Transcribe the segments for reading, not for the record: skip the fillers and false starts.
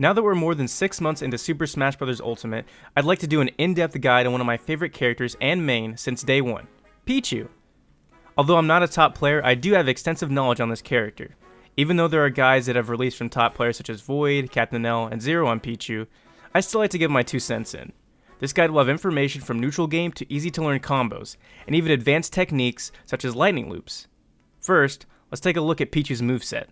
Now that we're more than 6 months into Super Smash Bros. Ultimate, I'd like to do an in-depth guide on one of my favorite characters and main since day one, Pichu. Although I'm not a top player, I do have extensive knowledge on this character. Even though there are guides that have released from top players such as Void, Captain L, and Zero on Pichu, I still like to give my 2 cents in. This guide will have information from neutral game to easy to learn combos, and even advanced techniques such as lightning loops. First, let's take a look at Pichu's moveset.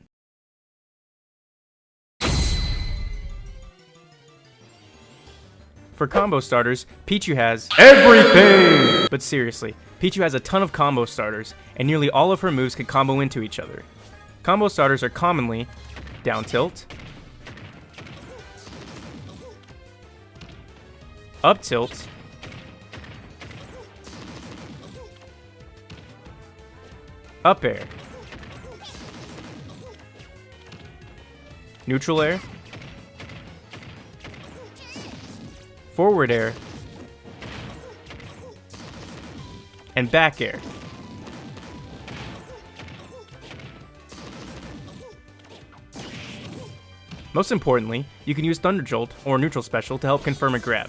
For combo starters, Pichu has everything! But seriously, Pichu has a ton of combo starters, and nearly all of her moves can combo into each other. Combo starters are commonly down tilt, up tilt, up air, neutral air, forward air, and back air. Most importantly, you can use Thunder Jolt or Neutral Special to help confirm a grab.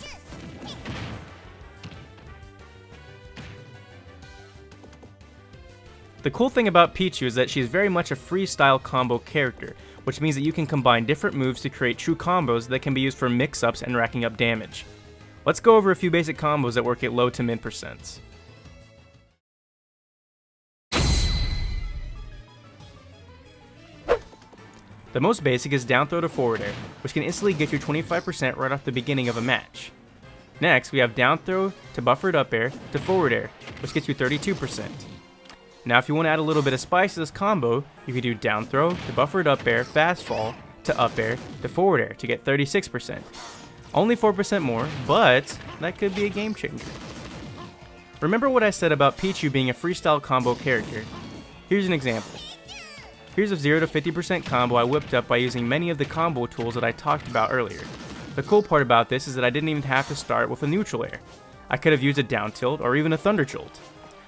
The cool thing about Pichu is that she is very much a freestyle combo character, which means that you can combine different moves to create true combos that can be used for mix-ups and racking up damage. Let's go over a few basic combos that work at low to mid percents. The most basic is down throw to forward air, which can instantly get you 25% right off the beginning of a match. Next, we have down throw to buffered up air to forward air, which gets you 32%. Now if you want to add a little bit of spice to this combo, you can do down throw to buffered up air fast fall to up air to forward air to get 36%. Only 4% more, but that could be a game changer. Remember what I said about Pichu being a freestyle combo character? Here's an example. Here's a 0 to 50% combo I whipped up by using many of the combo tools that I talked about earlier. The cool part about this is that I didn't even have to start with a neutral air. I could have used a down tilt or even a thunder jolt.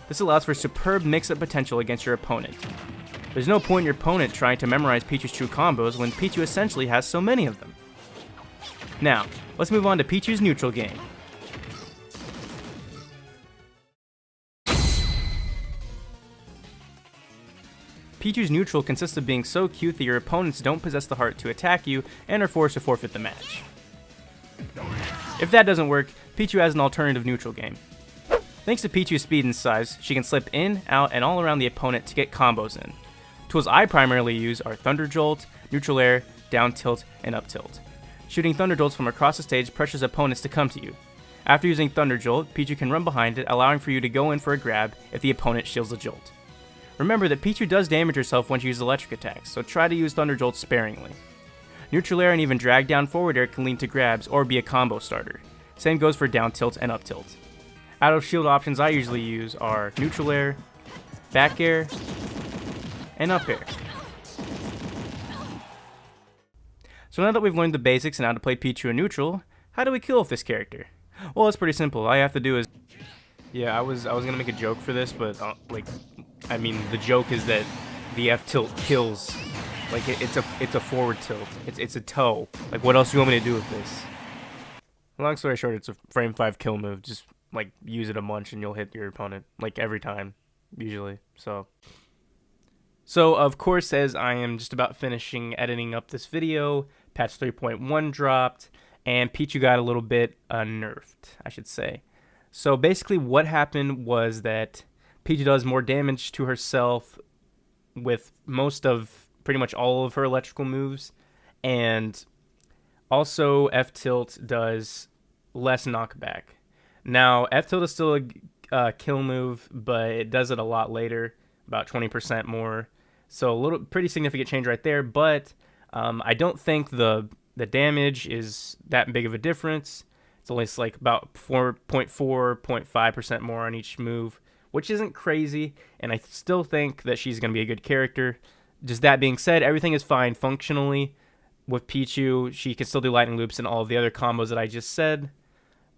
This allows for superb mix-up potential against your opponent. There's no point in your opponent trying to memorize Pichu's true combos when Pichu essentially has so many of them. Now, let's move on to Pichu's neutral game. Pichu's neutral consists of being so cute that your opponents don't possess the heart to attack you and are forced to forfeit the match. If that doesn't work, Pichu has an alternative neutral game. Thanks to Pichu's speed and size, she can slip in, out, and all around the opponent to get combos in. Tools I primarily use are Thunder Jolt, Neutral Air, Down Tilt, and Up Tilt. Shooting Thunder Jolts from across the stage pressures opponents to come to you. After using Thunder Jolt, Pichu can run behind it, allowing for you to go in for a grab if the opponent shields the jolt. Remember that Pichu does damage herself when she uses electric attacks, so try to use Thunder Jolt sparingly. Neutral Air and even drag down forward air can lead to grabs or be a combo starter. Same goes for Down Tilt and Up Tilt. Out of shield options I usually use are Neutral Air, Back Air, and Up Air. So now that we've learned the basics and how to play Pichu in neutral, how do we kill with this character? Well, it's pretty simple. All you have to do is... Yeah, I was gonna make a joke for this, but the joke is that the F tilt kills. Like it's a forward tilt. It's a toe. Like what else do you want me to do with this? Long story short, it's a frame 5 kill move. Just like use it a bunch and you'll hit your opponent like every time, usually. So of course, as I am just about finishing editing up this video, patch 3.1 dropped, and Pichu got a little bit nerfed, I should say. So basically what happened was that Pichu does more damage to herself with pretty much all of her electrical moves, and also F-Tilt does less knockback. Now, F-Tilt is still a kill move, but it does it a lot later, about 20% more. So pretty significant change right there, but I don't think the damage is that big of a difference. It's only like about 0.5% more on each move, which isn't crazy, and I still think that she's going to be a good character. Just that being said, everything is fine functionally. With Pichu, she can still do lightning loops and all of the other combos that I just said.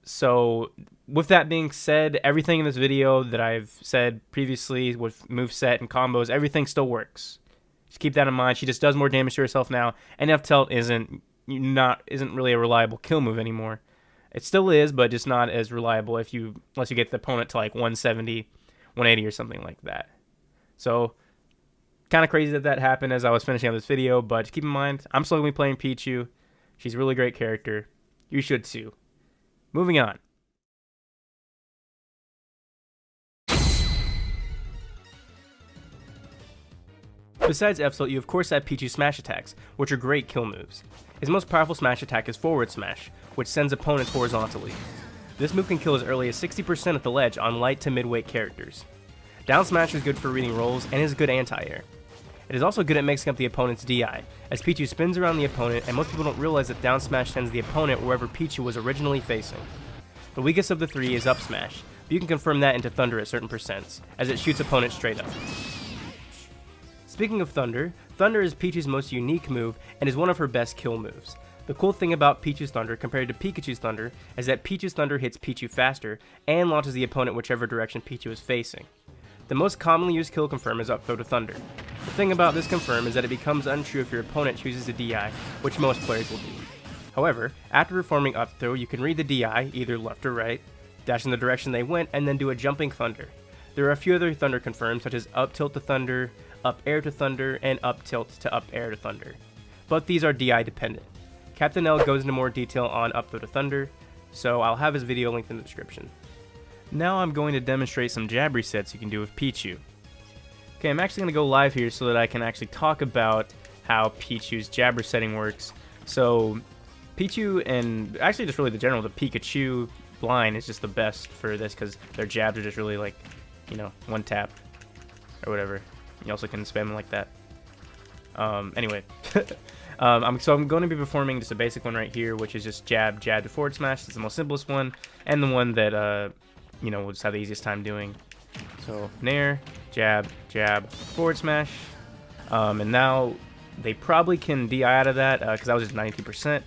So with that being said, everything in this video that I've said previously with moveset and combos, everything still works. Just keep that in mind. She just does more damage to herself now, and F-Tilt isn't isn't really a reliable kill move anymore. It still is, but just not as reliable unless you get the opponent to like 170, 180 or something like that. So kind of crazy that happened as I was finishing up this video, but keep in mind, I'm still going to be playing Pichu. She's a really great character. You should too. Moving on. Besides F-Tilt, you of course have Pichu's smash attacks, which are great kill moves. His most powerful smash attack is forward smash, which sends opponents horizontally. This move can kill as early as 60% at the ledge on light to mid-weight characters. Down smash is good for reading rolls and is good anti-air. It is also good at mixing up the opponent's DI, as Pichu spins around the opponent, and most people don't realize that down smash sends the opponent wherever Pichu was originally facing. The weakest of the three is up smash, but you can confirm that into Thunder at certain percents, as it shoots opponents straight up. Speaking of Thunder, Thunder is Pichu's most unique move and is one of her best kill moves. The cool thing about Pichu's Thunder compared to Pikachu's Thunder is that Pichu's Thunder hits Pichu faster and launches the opponent whichever direction Pichu is facing. The most commonly used kill confirm is up throw to Thunder. The thing about this confirm is that it becomes untrue if your opponent chooses a DI, which most players will do. However, after performing up throw, you can read the DI, either left or right, dash in the direction they went, and then do a jumping Thunder. There are a few other Thunder confirms, such as up tilt to Thunder, up air to Thunder, and up tilt to up air to Thunder. But these are DI dependent. Captain L goes into more detail on up throw to Thunder, so I'll have his video linked in the description. Now I'm going to demonstrate some jab resets you can do with Pichu. Okay, I'm actually going to go live here so that I can actually talk about how Pichu's jab resetting works. So Pichu, and actually just really the Pikachu line is just the best for this because their jabs are just really like, you know, one tap or whatever. You also can spam them like that. Anyway, so I'm going to be performing just a basic one right here, which is just jab, jab to forward smash. It's the most simplest one, and the one that you know, we'll just have the easiest time doing. So nair, jab, jab, forward smash, and now they probably can DI out of that because that was just 92%.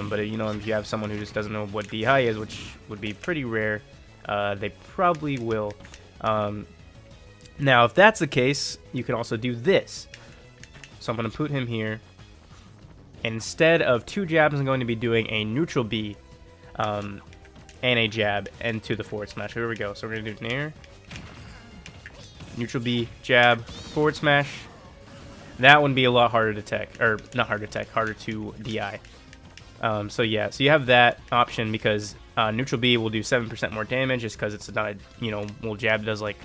But you know, if you have someone who just doesn't know what DI is, which would be pretty rare, they probably will. Now, if that's the case, you can also do this. So I'm going to put him here. And instead of two jabs, I'm going to be doing a neutral B and a jab into the forward smash. Here we go. So we're going to do nair, neutral B, jab, forward smash. That would be a lot harder to tech, or not harder to tech, harder to DI. So yeah, so you have that option because neutral B will do 7% more damage just because it's not, you know, well, jab does like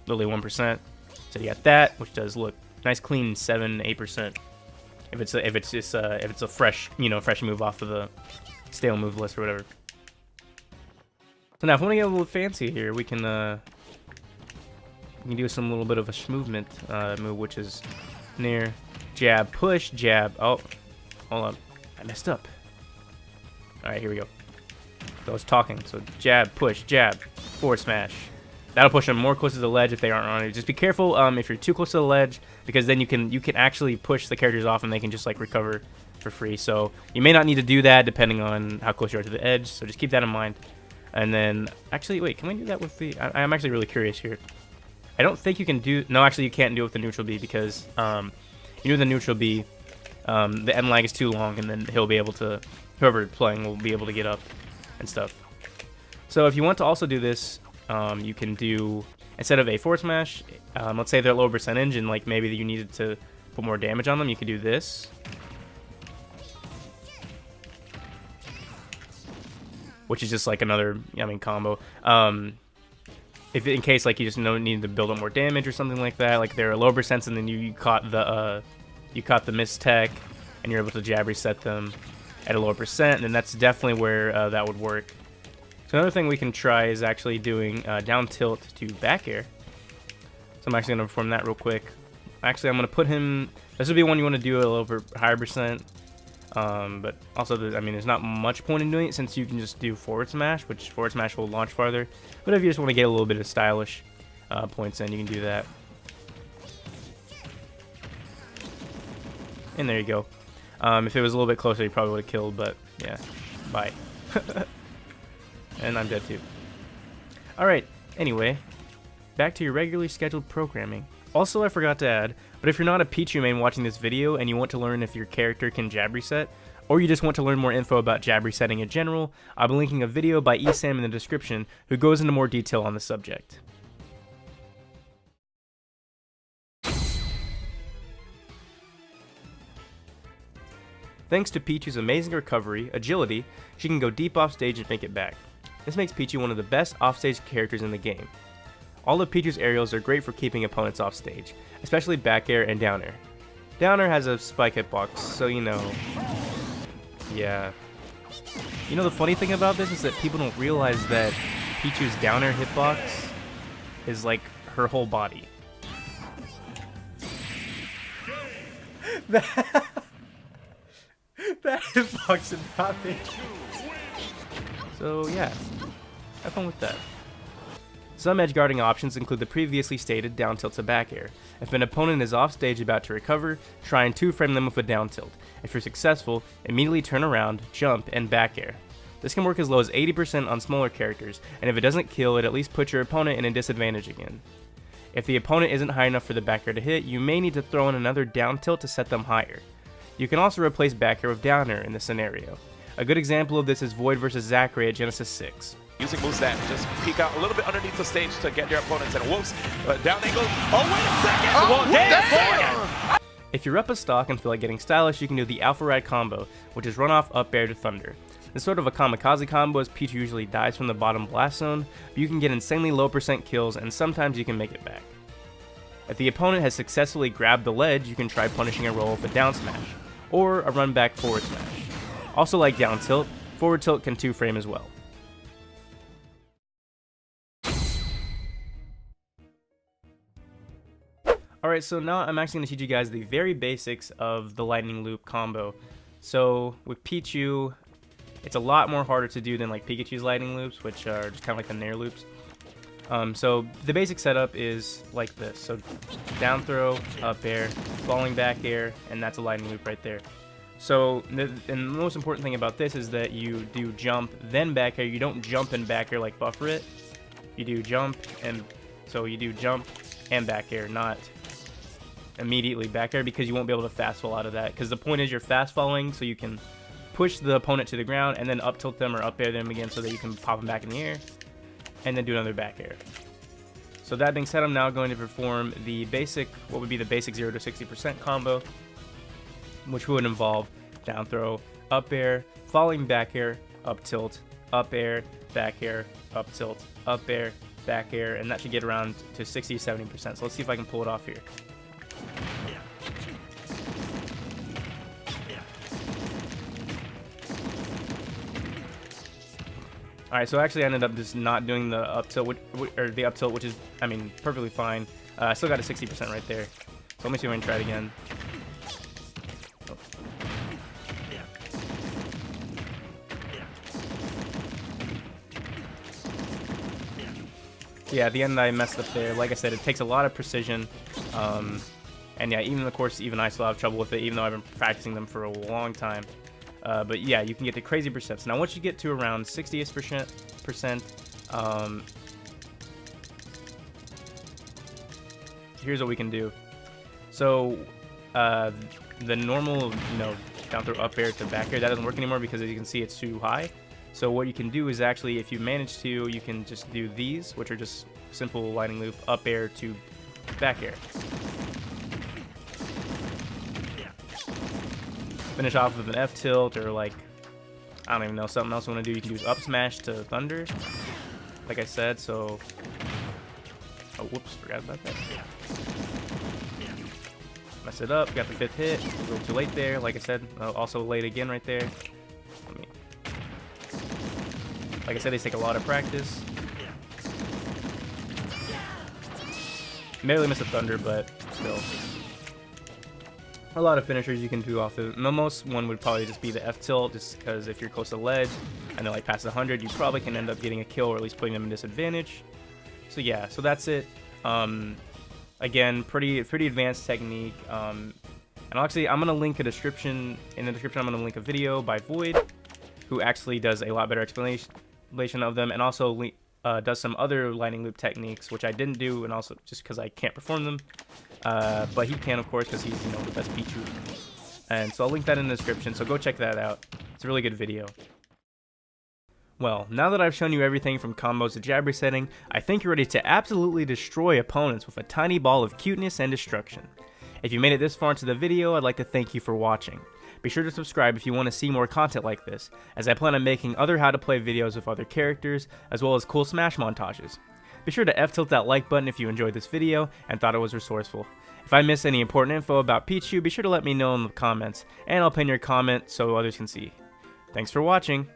literally 1%. So you got that, which does look nice, clean 7-8%. If it's a fresh, you know, fresh move off of the stale move list or whatever. So now, if we want to get a little fancy here, we can do some little bit of a movement move, which is nair, jab, push, jab. Oh, hold on, I messed up. All right, here we go. So I was talking. So jab, push, jab, forward smash. That'll push them more close to the ledge if they aren't on it. Just be careful if you're too close to the ledge, because then you can actually push the characters off and they can just like recover for free. So you may not need to do that depending on how close you are to the edge. So just keep that in mind. And then actually, wait, can we do that with the? I'm actually really curious here. I don't think you can do. No, actually, you can't do it with the neutral B because you do the neutral B, the end lag is too long, and then he'll be able to. Whoever playing will be able to get up and stuff. So if you want to also do this. You can do, instead of a forward smash, let's say they're at low percentage and like maybe you needed to put more damage on them, you could do this. Which is just like another, combo. If in case like you just need to build up more damage or something like that, like they're a low percent and then you caught the miss tech and you're able to jab reset them at a lower percent, and then that's definitely where that would work. So another thing we can try is actually doing down tilt to back air. So I'm actually going to perform that real quick. Actually, I'm going to put him... This would be one you want to do a little bit higher percent. But also, there's not much point in doing it since you can just do forward smash, which forward smash will launch farther. But if you just want to get a little bit of stylish points in, you can do that. And there you go. If it was a little bit closer, you probably would have killed, but yeah, bye. And I'm dead too. Alright, anyway, back to your regularly scheduled programming. Also, I forgot to add, but if you're not a Pichu main watching this video and you want to learn if your character can jab reset, or you just want to learn more info about jab resetting in general, I'll be linking a video by ESAM in the description who goes into more detail on the subject. Thanks to Pichu's amazing recovery, agility, she can go deep off stage and make it back. This makes Pichu one of the best offstage characters in the game. All of Pichu's aerials are great for keeping opponents off stage, especially back air and down air. Down air has a spike hitbox, so you know. Yeah. You know, the funny thing about this is that people don't realize that Pichu's down air hitbox is like her whole body. That hitbox is nothing. So yeah, have fun with that. Some edge guarding options include the previously stated down tilt to back air. If an opponent is off stage about to recover, try and 2-frame them with a down tilt. If you're successful, immediately turn around, jump, and back air. This can work as low as 80% on smaller characters, and if it doesn't kill, it at least puts your opponent in a disadvantage again. If the opponent isn't high enough for the back air to hit, you may need to throw in another down tilt to set them higher. You can also replace back air with down air in this scenario. A good example of this is Void vs Zackray at Genesis 6. Using Moveset, just peek out a little bit underneath the stage to get your opponents, and whoops, down they go. Oh, wait a second! Oh, Well, If you're up a stock and feel like getting stylish, you can do the Alpha Ride combo, which is run off up air to thunder. It's sort of a kamikaze combo as Pichu usually dies from the bottom blast zone, but you can get insanely low % kills and sometimes you can make it back. If the opponent has successfully grabbed the ledge, you can try punishing a roll with a down smash, or a run back forward smash. Also like down tilt, forward tilt can 2-frame as well. Alright, so now I'm actually going to teach you guys the very basics of the lightning loop combo. So with Pichu, it's a lot more harder to do than like Pikachu's lightning loops, which are just kind of like the Nair loops. So the basic setup is like this. So down throw, up air, falling back air, and that's a lightning loop right there. So and the most important thing about this is that you do jump, then back air. You don't jump and back air like buffer it. You do jump, and so you do jump and back air, not immediately back air, because you won't be able to fast fall out of that, because the point is you're fast falling so you can push the opponent to the ground and then up tilt them or up air them again so that you can pop them back in the air and then do another back air. So that being said, I'm now going to perform the basic, what would be the basic 0 to 60% combo, which would involve down throw, up air, falling back air, up tilt, up air, back air, up tilt, up air, back air, and that should get around to 60 to 70%. So let's see if I can pull it off here. Alright, so actually I ended up just not doing the up tilt, which is, I mean, perfectly fine. I still got a 60% right there. So let me see if I can try it again. Oh. Yeah, at the end I messed up there. Like I said, it takes a lot of precision. And yeah, even of course, even I still have trouble with it, even though I've been practicing them for a long time. But yeah, you can get to crazy percents. Now, once you get to around 60%, here's what we can do. So the normal, down throw up air to back air, that doesn't work anymore because as you can see, it's too high. So what you can do is actually, if you manage to, you can just do these, which are just simple lightning loop, up air to back air. Finish off with an F tilt, or like, I don't even know, something else you want to do. You can do up smash to thunder, like I said. So, oh whoops, forgot about that. Mess it up, got the 5th hit, a little too late there, like I said. Also late again right there. Like I said, they take a lot of practice. Barely missed a thunder, but still. A lot of finishers you can do off the most one would probably just be the F tilt, just because if you're close to the ledge and they're like past 100, you probably can end up getting a kill or at least putting them in disadvantage. So yeah, so that's it. Again, pretty advanced technique. And actually, I'm gonna link a description. In the description, I'm gonna link a video by Void, who actually does a lot better explanation of them, and also does some other lightning loop techniques, which I didn't do, and also just because I can't perform them. But he can, of course, because he's the best Pichu and so I'll link that in the description, so go check that out. It's a really good video. Well, now that I've shown you everything from combos to jabber setting, I think you're ready to absolutely destroy opponents with a tiny ball of cuteness and destruction. If you made it this far into the video, I'd like to thank you for watching. Be sure to subscribe if you want to see more content like this, as I plan on making other how to play videos with other characters, as well as cool Smash montages. Be sure to F-tilt that like button if you enjoyed this video and thought it was resourceful. If I missed any important info about Pichu, be sure to let me know in the comments, and I'll pin your comment so others can see. Thanks for watching!